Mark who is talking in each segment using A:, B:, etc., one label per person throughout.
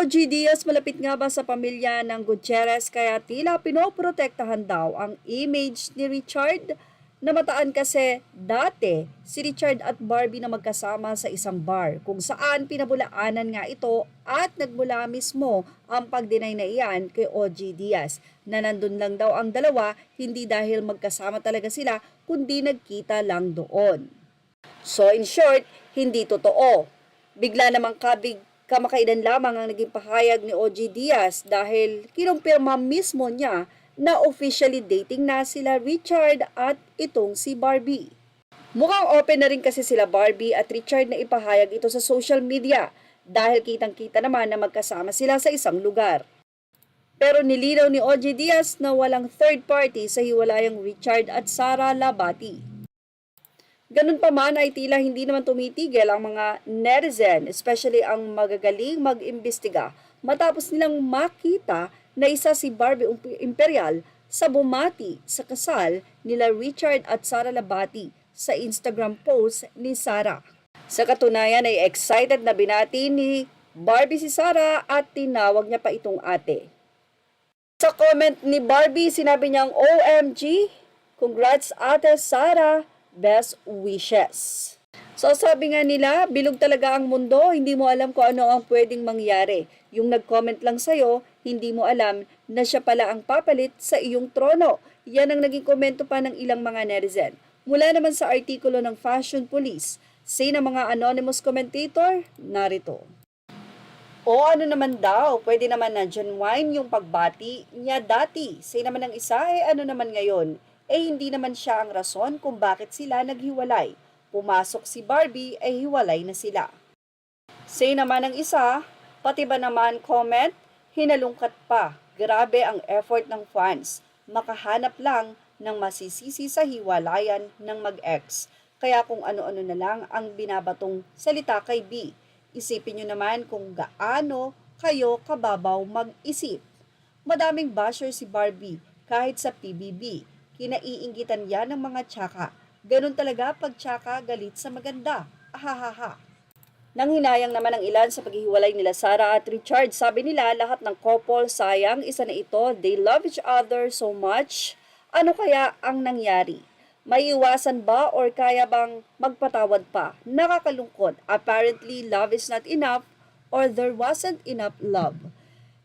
A: OG Diaz malapit nga ba sa pamilya ng Gutierrez kaya tila pinoprotektahan daw ang image ni Richard? Namataan kasi dati si Richard at Barbie na magkasama sa isang bar kung saan pinabulaanan nga ito at nagmula mismo ang pagdinay na iyan kay OG Diaz na nandun lang daw ang dalawa hindi dahil magkasama talaga sila kundi nagkita lang doon. So in short, hindi totoo. Bigla namang kamakailan lamang ang naging pahayag ni OG Diaz dahil kinumpirma mismo niya na officially dating na sila Richard at itong si Barbie. Mukhang open na rin kasi sila Barbie at Richard na ipahayag ito sa social media dahil kitang-kita naman na magkasama sila sa isang lugar. Pero nilinaw ni OG Diaz na walang third party sa hiwalayang Richard at Sara Labati. Ganun pa man ay tila hindi naman tumitigil ang mga netizen, especially ang magagaling mag-imbestiga matapos nilang makita na isa si Barbie Imperial sa bumati sa kasal nila Richard at Sara Labati sa Instagram post ni Sara. Sa katunayan ay excited na binati ni Barbie si Sara at tinawag niya pa itong ate. Sa comment ni Barbie, sinabi niyang OMG, congrats ate Sara, best wishes. So sabi nga nila, bilog talaga ang mundo, hindi mo alam kung ano ang pwedeng mangyari. Yung nag-comment lang sa'yo, hindi mo alam na siya pala ang papalit sa iyong trono. Yan ang naging komento pa ng ilang mga netizen. Mula naman sa artikulo ng Fashion Police, say ng mga anonymous commentator, narito. O ano naman daw, pwede naman na genuine yung pagbati niya dati. Say naman ng isa, ano naman ngayon? Hindi naman siya ang rason kung bakit sila naghiwalay. Pumasok si Barbie, hiwalay na sila. Say naman ng isa, pati ba naman comment, hinalungkat pa. Grabe ang effort ng fans. Makahanap lang ng masisisi sa hiwalayan ng mag-ex. Kaya kung ano-ano na lang ang binabatong salita kay B. Isipin nyo naman kung gaano kayo kababaw mag-isip. Madaming basher si Barbie kahit sa PBB. Kinaiinggitan yan ng mga tsaka. Ganun talaga pag tsaka galit sa maganda. Ahahaha. Nanghinayang naman ang ilan sa paghihiwalay nila Sara at Richard. Sabi nila lahat ng couple sayang isa na ito. They love each other so much. Ano kaya ang nangyari? May iwasan ba or kaya bang magpatawad pa? Nakakalungkot. Apparently love is not enough or there wasn't enough love.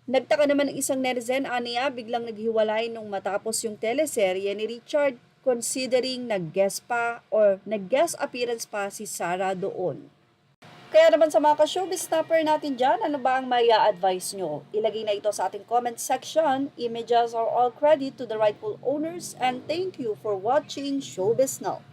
A: Nagtaka naman ng isang netizen, aniya, biglang naghiwalay nung matapos yung teleserye ni Richard considering nag-guest pa or nag-guest appearance pa si Sara doon. Kaya naman sa mga ka-showbiz snapper natin dyan, ano ba ang may advice nyo? Ilagay na ito sa ating comment section. Images are all credit to the rightful owners and thank you for watching Showbiz Now.